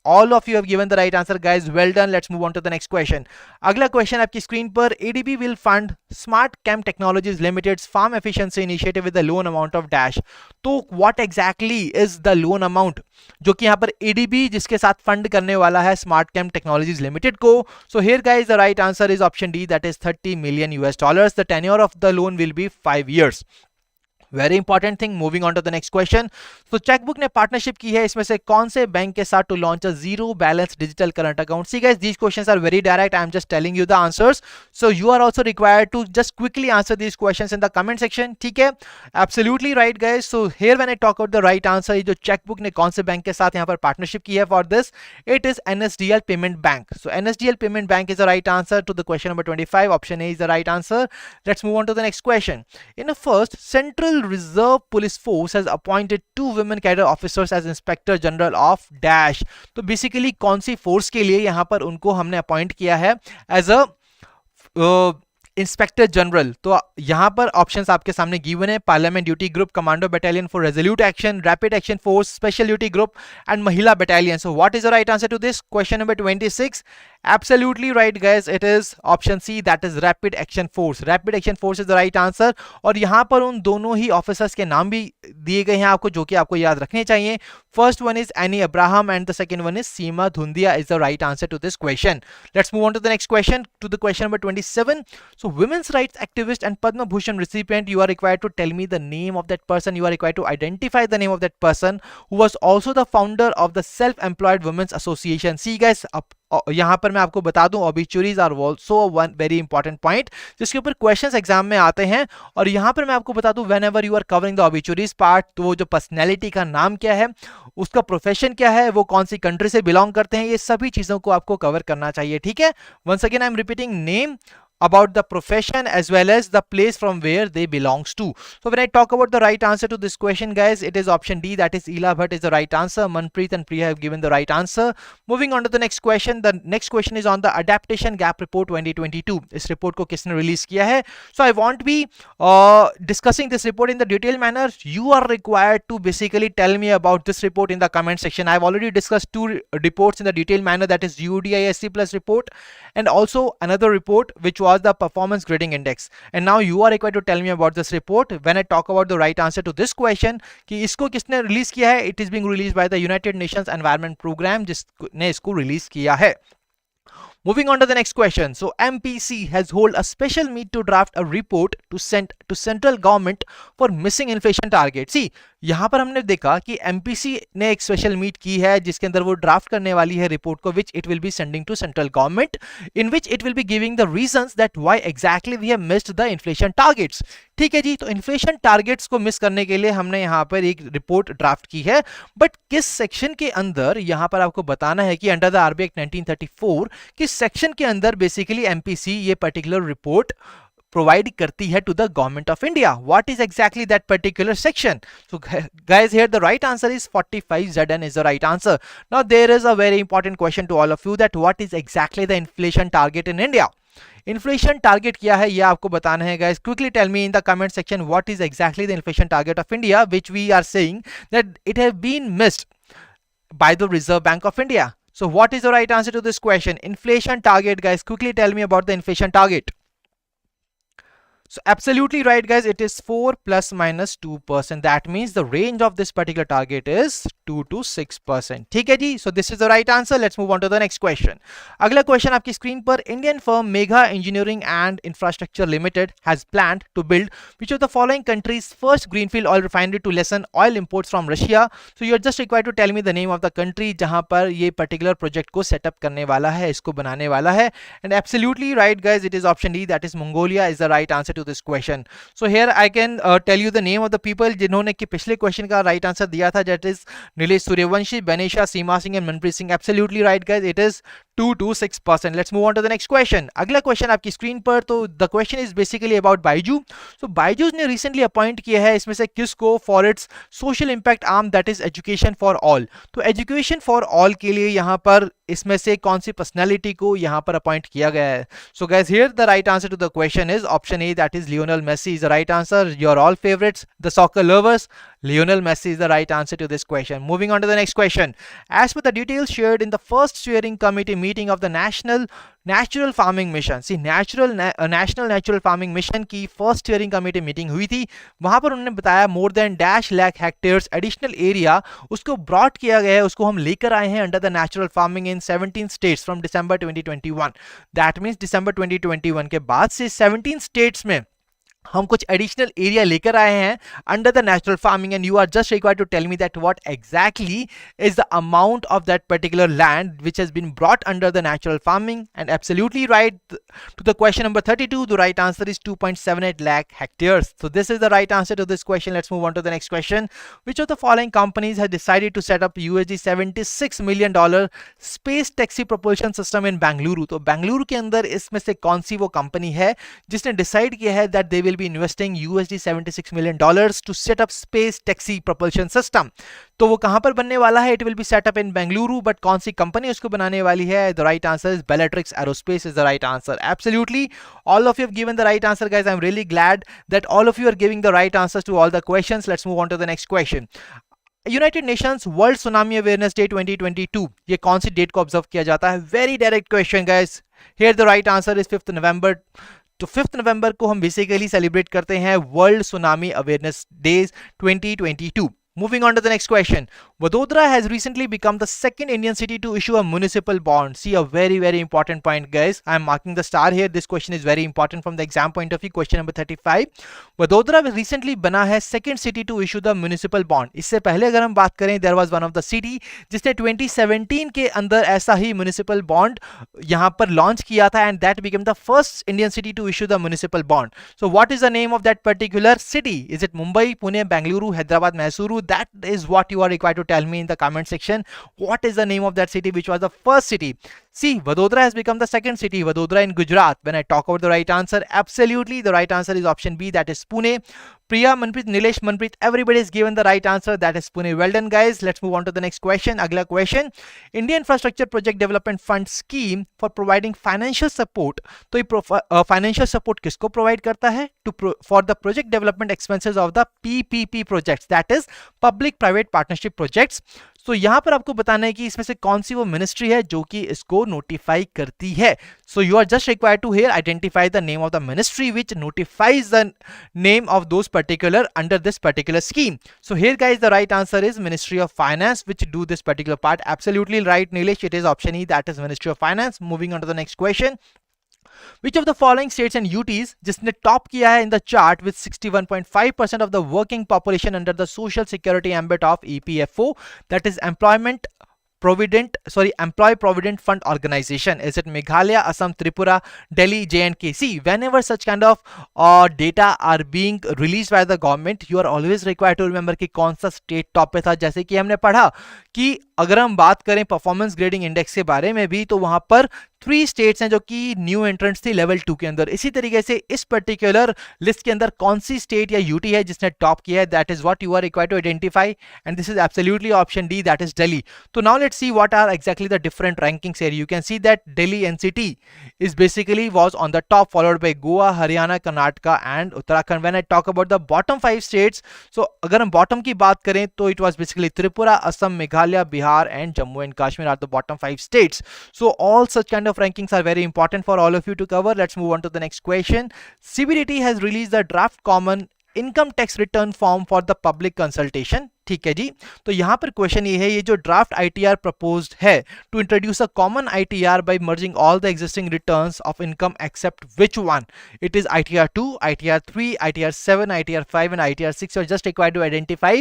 all of you have given the right answer, guys. Well done. Let's move on to the next question. अगला question आपकी screen पर. ADB will fund Smart Chem Technologies Limited's farm efficiency initiative with a loan amount of dash. तो what exactly is the loan amount जो कि यहाँ पर ADB जिसके साथ फंड करने वाला है Smart Chem Technologies Limited को? So here guys the right answer is option D, that is $30 million. The tenure of the loan will be 5 years. Very important thing. Moving on to the next question. तो Chqbook ने partnership की है इसमें से कौन से bank के साथ to launch a zero balance digital current account? See guys, these questions are very direct. I am just telling you the answers, so you are also required to just quickly answer these questions in the comment section. ठीक है, absolutely right guys. So here when I talk about the right answer, जो chequebook ने कौन से bank के साथ यहाँ पर पार्टनरशिप की है for this, it is NSDL payment bank. So NSDL payment bank is the right answer to the question number 25. Option A is the right answer. Let's move on to the next question. In the first central reserve police force has appointed 2 women cadre officers as inspector general of dash. तो basically कौन सी force के लिए यहां पर उनको हमने appoint किया है एज अ इंस्पेक्टर जनरल? तो यहां पर ऑप्शंस आपके सामने गिवन है. Parliament duty group, commando battalion for resolute action, rapid action force, special duty group and Mahila battalion. So what is the right answer to this question number 26? Absolutely right guys, it is option C, that is Rapid Action Force. Rapid Action Force is the right answer. और यहाँ पर उन दोनों ही officers के नाम भी दिए गए हैं आपको, जो कि आपको याद रखने चाहिए. First one is Annie Abraham and the second one is Seema Dhundhiya is the right answer to this question. Let's move on to the next question, to the question number 27. So women's rights activist and Padma Bhushan recipient, you are required to tell me the name of that person. You are required to identify the name of that person who was also the founder of the Self-Employed Women's Association. See guys, यहां पर मैं आपको बता दूं, obituaries are also one very important point जिसके ऊपर questions exam में आते हैं. और यहां पर मैं आपको बता दूं, whenever you are covering the obituaries part, तो वो जो पर्सनैलिटी का नाम क्या है, उसका प्रोफेशन क्या है, वो कौन सी कंट्री से बिलोंग करते हैं, ये सभी चीजों को आपको कवर करना चाहिए. ठीक है, once again I am repeating, name, about the profession as well as the place from where they belongs to. So when I talk about the right answer to this question guys, it is option D, that is Ela Bhatt is the right answer. Manpreet and Priya have given the right answer. Moving on to the next question. The next question is on the adaptation gap report 2022. इस report को किसने release किया है? So I won't be discussing this report in the detailed manner. You are required to basically tell me about this report in the comment section. I have already discussed 2 reports in the detailed manner, that is UDISC plus report and also another report which was the performance grading index. And now you are required to tell me about this report. When I talk about the right answer to this question कि इसको किसने release किया है, it is being released by the United Nations Environment Program, जिसने इसको release किया है. Moving on to the next question. So MPC has hold a special meet to draft a report to send to central government for missing inflation target. See, यहाँ पर हमने देखा कि MPC ने एक स्पेशल मीट की है जिसके अंदर वो ड्राफ्ट करने वाली है रिपोर्ट को, which it will be sending to central government, in which it will be giving the reasons that why exactly we have missed the inflation targets. ठीक है जी, तो इन्फ्लेशन टारगेट्स को मिस करने के लिए हमने यहाँ पर एक रिपोर्ट ड्राफ्ट की है, बट किस सेक्शन के अंदर, यहाँ पर आपको बताना है कि अंडर द आरबीआई एक्ट 1934 किस सेक्शन के अंदर बेसिकली एमपीसी ये पर्टिकुलर रिपोर्ट प्रोवाइड करती है to the government of India. What is exactly that particular section? So guys, here the right answer is 45ZN is the right answer. Now there is a very important question to all of you, that what is exactly the inflation target in India. Inflation target क्या है ये आपको बताना है guys. Quickly tell me in the comment section what is exactly the inflation target of India which we are saying that it have been missed by the reserve bank of India. So what is the right answer to this question? Inflation target guys, quickly tell me about the inflation target. So absolutely right, guys. It is 4 plus minus 2%. That means the range of this particular target is 2 to 6%. ठीक है जी. So this is the right answer. Let's move on to the next question. अगला question आपकी screen पर, Indian firm Megha engineering and infrastructure limited has planned to build which of the following countries first greenfield oil refinery to lessen oil imports from Russia. So you are just required to tell me the name of the country जहां पर ये particular project को setup करने वाला है, इसको बनाने वाला है. And absolutely right, guys. It is option D. That is Mongolia is the right answer to this question. So here I can tell you the name of the people जिन्होंने कि पिछले क्वेश्चन का राइट आंसर दिया था. That is Nilesh Suryavanshi, Banesha, Seema Singh and Manpreet Singh. Absolutely right, guys. It is 2 to 6%. Let's move on to the next question. अगला question आपकी screen पर, तो the question is basically about Byju. So Byju's ने रिसेंटली अपॉइंट किया है इसमें से किसको for its social impact arm, that is education for all. तो एजुकेशन फॉर ऑल के लिए यहाँ पर इसमें से कौन सी पर्सनैलिटी को यहाँ पर अपॉइंट किया गया है. So guys here the right answer to the question is option A, that is Lionel Messi is the right answer. Your all favourites the soccer lovers, Lionel Messi is the right answer to this question. Moving on to the next question. As per the details shared in the first steering committee meeting of the National Natural Farming Mission. See, National Natural Farming Mission की first steering committee meeting हुई थी. वहां पर उन्होंने बताया more than -lakh hectares additional area उसको brought किया गया है, उसको हम लेकर आए हैं under the natural farming in 17 states from December 2021. That means December 2021 के बाद से 17 states में हम कुछ एडिशनल एरिया लेकर आए हैं under the natural farming. And you are just required to tell me that what exactly is the amount of that particular land which has been brought under the natural farming. And absolutely right to the question number 32. The right answer is 2.78 lakh hectares. So this is the right answer to this question. Let's move on to the next question. Which of the following companies has decided to set up $76 million space taxi propulsion system in Bengaluru? तो बेंगलुरु के अंदर इसमें से कौन सी वो company है जिसने decide किया है that they will be investing $76 million to set up space taxi propulsion system. तो वो कहां पर बनने वाला है? It will be set up in Bengaluru, but कौन सी कंपनी उसको बनाने वाली है? The right answer is Bellatrix Aerospace is the right answer. Absolutely, all of you have given the right answer, guys. I'm really glad that all of you are giving the right answers to all the questions. Let's move on to the next question. United Nations world tsunami awareness day 2022 ये कौन सी date को observe किया जाता है? Very direct question, guys. Here the right answer is 5th नवंबर. तो 5th नवंबर को हम basically celebrate करते हैं world tsunami awareness days 2022. Moving on to the next question. Vadodara has recently become the second Indian city to issue a municipal bond. See, a very important point, guys. I am marking the star here. This question is very important from the exam point of view. Question number 35. Vadodara recently बना है second city to issue the municipal bond. इससे पहले अगर हम बात करें, there was one of the city जिसने 2017 के अंदर ऐसा ही municipal bond यहाँ पर launch किया था, and that became the first Indian city to issue the municipal bond. So what is the name of that particular city? Is it Mumbai, Pune, Bengaluru, Hyderabad, Mysuru? That is what you are required to tell me in the comment section. What is the name of that city which was the first city? See, Vadodara has become the second city, Vadodara in Gujarat. When I talk about the right answer, absolutely the right answer is option B, that is Pune. Priya, Manpreet, Nilesh, Manpreet, everybody is given the right answer. That is Pune. Well done, guys. Let's move on to the next question. Agla question. Indian Infrastructure Project Development Fund Scheme for providing financial support. तो ये financial support किसको provide करता है? For the project development expenses of the PPP projects. That is Public Private Partnership Projects. तो यहां पर आपको बताना है कि इसमें से कौन सी वो मिनिस्ट्री है जो कि इसको नोटिफाई करती है. So you are just required to here identify the name of the ministry which notifies the name of those particular under this particular scheme. So here guys the right answer is ministry of finance which do this particular part. Absolutely right, Nilesh. It is option E, that is ministry of finance. Moving on to the next question. Which of the following states and UTs जिसने top किया है in the chart with 61.5% of the working population under the social security ambit of EPFO, that is Employee Provident Fund Organization? Is it Meghalaya, Assam, Tripura, Delhi, J&K? See, whenever such kind of data are being released by the government, you are always required to remember कि कौन सा state top पे था. जैसे कि हमने पढ़ा कि अगर हम बात करें परफॉर्मेंस ग्रेडिंग इंडेक्स के बारे में भी, तो वहां पर 3 स्टेट्स हैं जो कि न्यू एंट्रेंट्स थी लेवल 2 के अंदर. इसी तरीके से इस पर्टिकुलर लिस्ट के अंदर कौन सी स्टेट या यूटी है जिसने टॉप किया है? That is what you are required to identify, and this is absolutely option D, that is Delhi. तो now let's see what are exactly the different rankings here. You can see that Delhi NCT is basically was on the top, followed by Goa, Haryana, Karnataka and Uttarakhand. When I talk about the bottom 5 states, so अगर हम bottom की बात करें तो it was basically Tripura, Assam, Meghalaya, Bihar and Jammu and Kashmir are the bottom 5 states. So all such kind of rankings are very important for all of you to cover. Let's move on to the next question. CBDT has released the draft common income tax return form for the public consultation. ठीक है जी. तो यहां पर question ये है, ये जो draft ITR proposed है to introduce a common ITR by merging all the existing returns of income except which one. It is ITR 2, ITR 3, ITR 7, ITR 5 and ITR 6. You're just required to identify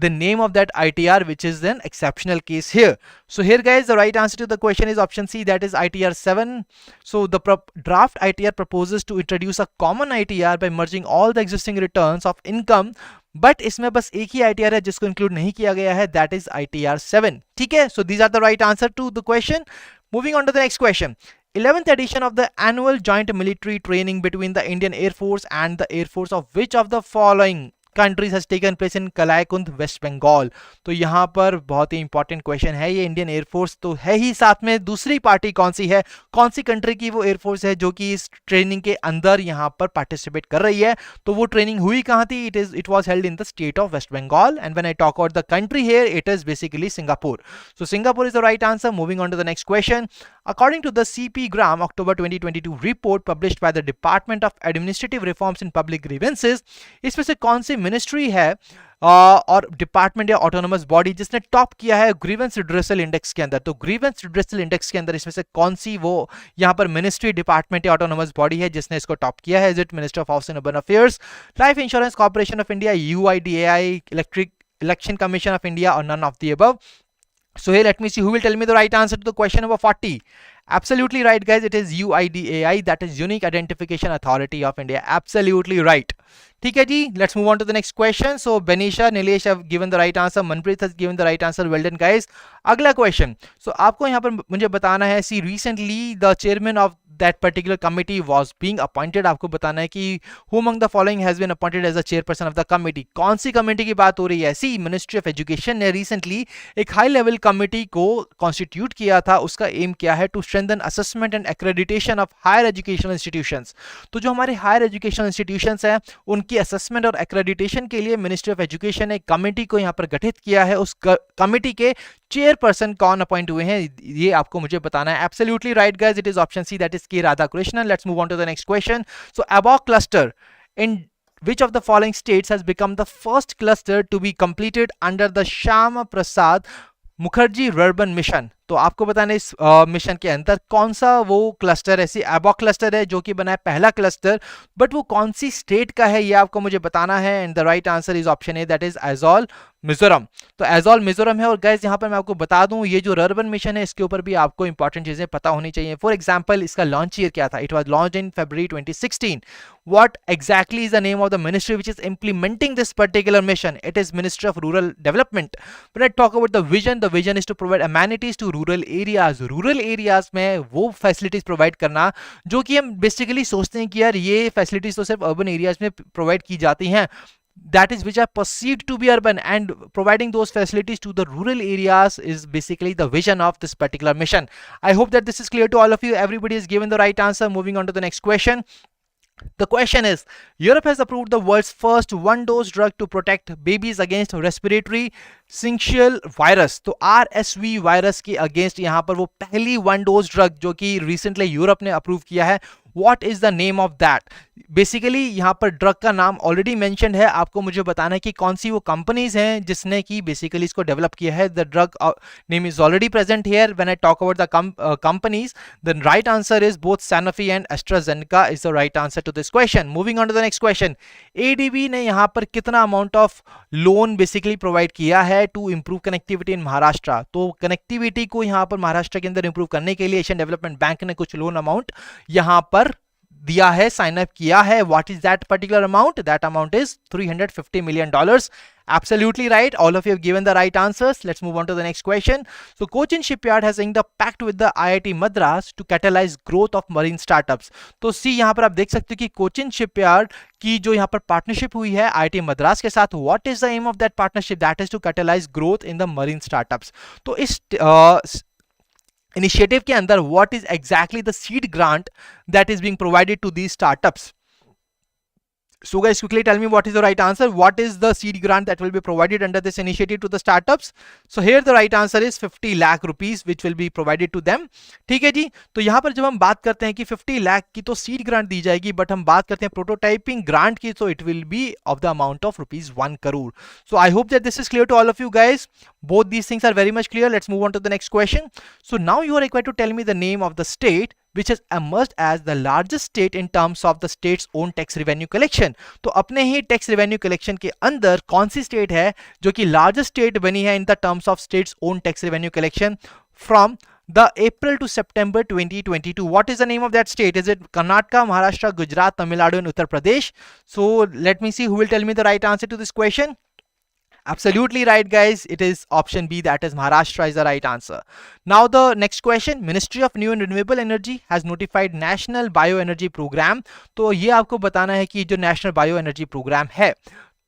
the name of that ITR, which is an exceptional case here. So here guys, the right answer to the question is option C, that is ITR 7. So the draft ITR proposes to introduce a common ITR by merging all the existing returns of income, but इसमें बस एक ही ITR है जिसको include नहीं किया गया है, that is ITR 7. ठीक है. So these are the right answer to the question. Moving on to the next question. 11th edition of the annual joint military training between the Indian Air Force and the Air Force of which of the following countries has taken place in Kalaikunda, West Bengal. तो यहाँ पर बहुत ही important question है. ये Indian air force तो है ही, साथ में दूसरी पार्टी कौन सी है, कौन सी कंट्री की वो एयरफोर्स है जो कि इस ट्रेनिंग के अंदर यहाँ पर पार्टिसिपेट कर रही है. तो वो ट्रेनिंग हुई कहाँ थी? It was held in the state of West Bengal. And when I talk about the country here, it is basically Singapore. So Singapore is the right answer. Moving on to the next question. According to the CP Gram October 2022 report published by the Department of Administrative Reforms in Public Grievances, इसमें से कौन सी ministry है और department या autonomous body जिसने top किया है grievance redressal index के अंदर? तो ग्रीवेंस रिड्रेसल इंडेक्स के अंदर इसमें से कौन सी वो यहाँ पर मिनिस्ट्री, डिपार्टमेंट या ऑटोनोमस बॉडी है जिसने इसको टॉप किया है? Is it minister of house and urban affairs, life insurance corporation of India, UIDAI, election commission of India, और none of the above? So here let me see who will tell me the right answer to the question number 40. Absolutely right guys, it is UIDAI, that is Unique Identification Authority of India. Absolutely right. ठीक है जी. Let's move on to the next question. So Benisha, Nilesh have given the right answer, Manpreet has given the right answer. Well done guys. अगला question. So आपको यहाँ पर मुझे बताना है, see recently the chairman of that particular committee was being appointed. आपको बताना है कि who among the following has been appointed as the chairperson of the committee. कौन सी कमेटी की बात हो रही है? सी मिनिस्ट्री ऑफ एजुकेशन ने रिसेंटली एक हाई लेवल कमेटी को कॉन्स्टिट्यूट किया था. उसका एम क्या है? To strengthen assessment and accreditation of higher educational institutions. तो जो हमारे हायर एजुकेशनल इंस्टीट्यूशंस हैं उनकी असेसमेंट और एक्रेडिटेशन के लिए मिनिस्ट्री ऑफ एजुकेशन ने एक कमेटी को यहाँ पर गठित किया है. उस कमेटी के चेयरपर्सन कौन अपॉइंट हुए हैं, ये आपको मुझे बताना है. Absolutely right guys, it is option C, that is K Radhakrishnan. Let's move on to the next question. So ABOC cluster in which of the following states has become the first cluster to be completed under the Shyama Prasad Mukherjee Urban Mission? तो आपको बताना इस mission के अंदर कौन सा वो cluster ऐसी ABOC क्लस्टर है जो कि बना है पहला क्लस्टर, बट वो कौन सी स्टेट का है ये आपको मुझे बताना है. And the right answer is option A, that is Aizawl Mizoram. तो एजॉल मिजोरम है. और गाइस यहाँ पर मैं आपको बता दूं, ये जो अर्बन मिशन है इसके ऊपर भी आपको इंपॉर्टेंट चीजें पता होनी चाहिए. फॉर एग्जांपल इसका लॉन्च ईयर क्या था? It was launched in February 2016. What exactly is the name of the ministry which is implementing this particular mission? It is Ministry of Rural Development. When I talk about the vision is to provide amenities to rural areas. Rural areas में वो facilities provide करना जो कि हम basically सोचते हैं कि यार ये फैसिलिटीज तो सिर्फ अर्बन एरियाज में प्रोवाइड की जाती हैं, that is which are perceived to be urban, and providing those facilities to the rural areas is basically the vision of this particular mission. I hope that this is clear to all of you. Everybody is given the right answer. Moving on to the next question. The question is, Europe has approved the world's first one-dose drug to protect babies against respiratory syncytial virus. तो RSV virus के against यहाँ पर वो पहली one dose drug जो कि recently Europe ने approve किया है, What is the name of that? Basically यहाँ पर ड्रग का नाम ऑलरेडी मेंशन्ड है. आपको मुझे बताना है कि कौन सी वो कंपनीज हैं जिसने की बेसिकली इसको डेवलप किया है. The drug name is already present here. When I talk about the companies, the right answer is both Sanofi and AstraZeneca is the right answer to this question. Moving on to the next question. ADB ने यहाँ पर कितना amount of loan basically provide किया है to improve connectivity in Maharashtra? तो connectivity को यहाँ पर महाराष्ट्र के अंदर इंप्रूव करने के लिए एशियन डेवलपमेंट बैंक ने कुछ लोन अमाउंट यहाँ पर दिया है, साइन अप किया है. What is that particular amount? That amount is $350 million. Absolutely right. All of you have given the right answers. Let's move on to the next question. So Cochin Shipyard has inked a pact with the IIT Madras to catalyze growth of marine startups. तो सी यहाँ पर आप देख सकते हो कि Cochin shipyard की जो यहाँ पर पार्टनरशिप हुई है IIT मद्रास के साथ. What is the aim of that partnership? That is to catalyze growth in the marine startups. तो इस इनिशिएटिव के अंदर what is exactly the seed grant that is being provided to these startups? So guys, quickly tell me what is the right answer. What is the seed grant that will be provided under this initiative to the startups? So here the right answer is 50 lakh rupees which will be provided to them. ठीक है जी. तो यहाँ पर जब हम बात करते हैं कि 50 लाख की तो सीड ग्रांट दी जाएगी, बट हम बात करते हैं प्रोटोटाइपिंग ग्रांट की, तो it will be of the amount of rupees 1 crore. So I hope that this is clear to all of you guys. Both these things are very much clear. Let's move on to the next question. So now you are required to tell me the name of the state which has emerged as the largest state in terms of the state's own tax revenue collection. तो अपने ही tax revenue collection के अंदर कौन सी state है जो कि largest state बनी है in the terms of states own tax revenue collection from the April to September 2022? What is the name of that state? Is it Karnataka, Maharashtra, Gujarat, Tamil Nadu and Uttar Pradesh? So let me see who will tell me the right answer to this question. Absolutely right, guys. It is option B, that is Maharashtra is the right answer. Now the next question, Ministry of New and Renewable Energy has notified National Bioenergy Program. तो ये आपको बताना है कि जो national bio energy programme है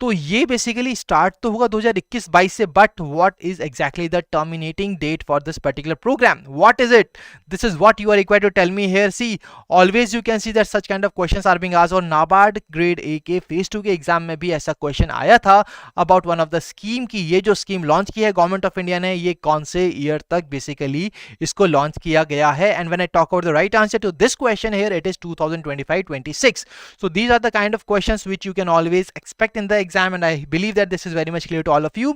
तो ये बेसिकली स्टार्ट तो होगा 2021-22 से, but what is exactly the terminating date for this particular program? What is it? This is what you are required to tell me here. See, always you can see that such kind of questions are being asked. और NABARD grade A के phase 2 के exam में भी ऐसा question आया था about one of the scheme की ये जो स्कीम लॉन्च की है गवर्नमेंट ऑफ इंडिया ने, ये कौन से ईयर तक बेसिकली इसको लॉन्च किया गया है. And when I talk about the right answer to this question here, it is 2025-26. So these are the kind of questions which you can always expect in the exam, and I believe that this is very much clear to all of you.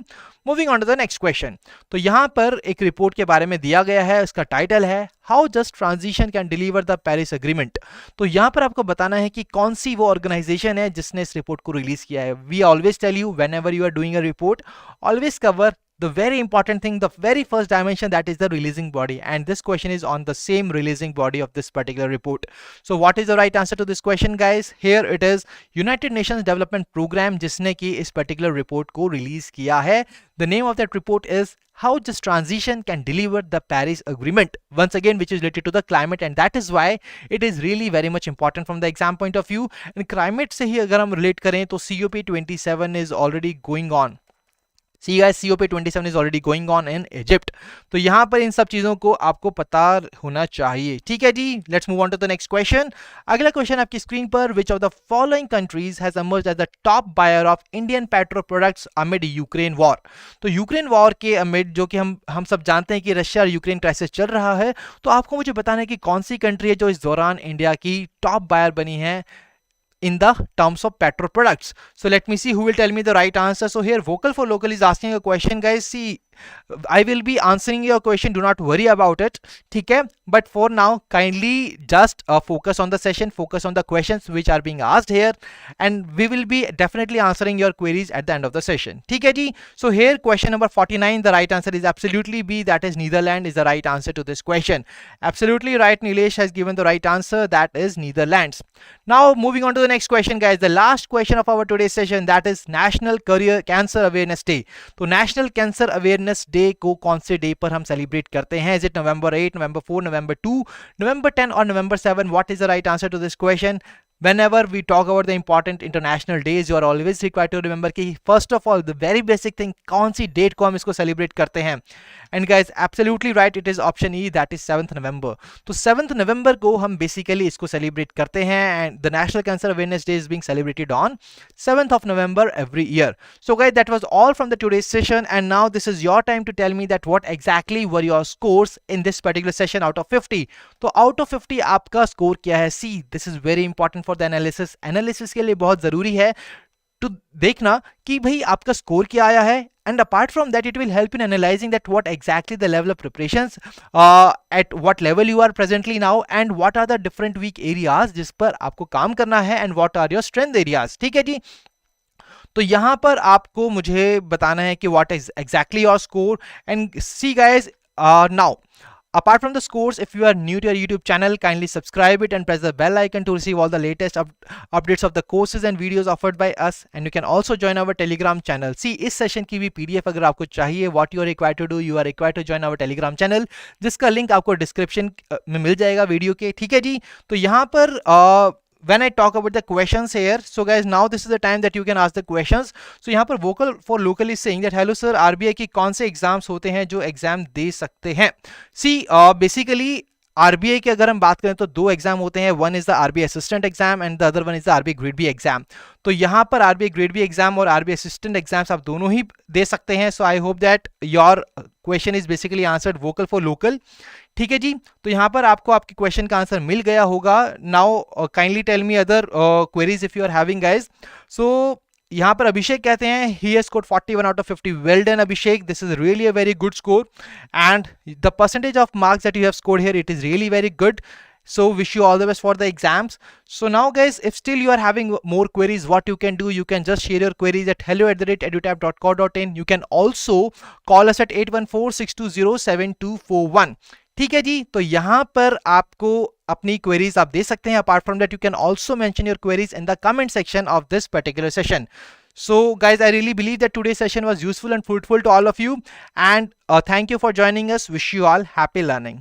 Moving on to the next question. तो यहाँ पर एक report के बारे में दिया गया है, उसका टाइटल है How Just Transition Can Deliver the Paris Agreement. तो यहाँ पर आपको बताना है कि कौन सी वो ऑर्गेनाइजेशन है जिसने इस रिपोर्ट को रिलीज किया है. We always tell you whenever you are doing a report, always cover the very important thing, the very first dimension, that is the releasing body, and this question is on the same releasing body of this particular report. So what is the right answer to this question, guys? Here it is United Nations Development Program जिसने की इस particular report को release किया है. The name of that report is How Just Transition Can Deliver the Paris Agreement, once again which is related to the climate, and that is why it is really very much important from the exam point of view. And climate से ही अगर हम relate करें तो COP27 is already going on. See guys, COP27 is already going on in Egypt. तो यहाँ पर इन सब चीजों को आपको पता होना चाहिए. ठीक है जी, let's move on to the next question. अगला क्वेश्चन आपकी स्क्रीन पर, which of the following countries has emerged as the top buyer of Indian petro products amid Ukraine war. तो यूक्रेन वॉर के अमिड, जो कि हम सब जानते हैं कि रशिया और यूक्रेन क्राइसिस चल रहा है, तो आपको मुझे बताना है कि कौन सी कंट्री है जो इस दौरान इंडिया की टॉप बायर बनी है in the terms of petro products. So let me see who will tell me the right answer. So here Vocal for Local is asking a question, guys. See, I will be answering your question, do not worry about it. ठीक है, but for now kindly just focus on the session, focus on the questions which are being asked here, and we will be definitely answering your queries at the end of the session. ठीक है जी. So here question number 49, the right answer is absolutely B, that is Netherlands is the right answer to this question. Absolutely right, Nilesh has given the right answer, that is Netherlands. Now moving on to the next question, guys, the last question of our today's session, that is National Cancer Awareness Day. तो National Cancer Awareness day को कौन से day पर हम celebrate करते हैं? Is it November 8, November 4, November 2, November 10 और November 7? What is the right answer to this question? Whenever we talk about the important international days, you are always required to remember कि first of all the very basic thing, कौन सी date को हम इसको celebrate करते हैं. And guys absolutely right, it is option E, that is 7th November. तो 7th November को हम बेसिकली इसको सेलिब्रेट करते हैं, and the national cancer awareness day is being celebrated on 7th of November every year. So guys, that was all from the today's session, and now this is your time to tell me that what exactly were your scores in this particular session out of 50. तो out of 50 आपका score क्या है? See, this is very important for the analysis के लिए बहुत जरूरी है तो देखना कि भाई आपका स्कोर क्या आया है, and apart from that it will help in analyzing that what exactly the level of preparations, at what level you are presently now, and what are the different weak areas जिस पर आपको काम करना है, and what are your strength areas. ठीक है जी. तो यहाँ पर आपको मुझे बताना है कि what is exactly your score, and see guys, now apart from the scores, if you are new to our YouTube channel, kindly subscribe it and press the bell icon to receive all the latest updates of the courses and videos offered by us, and you can also join our Telegram channel. See, इस session की भी PDF अगर आपको चाहिए, what you are required to do, you are required to join our Telegram channel, जिसका link आपको description में मिल जाएगा वीडियो के. ठीक है जी. तो यहाँ पर when I talk about the questions here, so guys, now this is the time that you can ask the questions. So यहाँ पर Vocal for Local is saying that hello sir, RBI की कौन से एग्जाम्स होते हैं जो exam दे सकते हैं? See, basically आरबीआई की अगर हम बात करें तो दो एग्जाम होते हैं, one is the RBI assistant exam and the other one is the RBI grade B exam. तो यहाँ पर आरबीआई ग्रेड बी एग्जाम और आरबीआई असिस्टेंट एग्जाम्स आप दोनों ही दे सकते हैं। So I hope that your question is basically answered vocal for local. ठीक है जी, तो यहाँ पर आपको आपके क्वेश्चन का आंसर मिल गया होगा। Now kindly tell me other queries if you are having guys. So यहाँ पर अभिषेक कहते हैं he has scored 41 out of 50. Well done Abhishek, this is really a very good score and the percentage of marks that you have scored here, it is really very good. So wish you all the best for the exams. So now guys, if still you are having more queries, what you can do, you can just share your queries at hello@edutab.co.in. You can also call us at 8146207241. ठीक है जी, तो यहाँ पर आपको अपनी queries आप दे सकते हैं। Apart from that you can also mention your queries in the comment section of this particular session. So guys, I really believe that today's session was useful and fruitful to all of you, and thank you for joining us. Wish you all happy learning.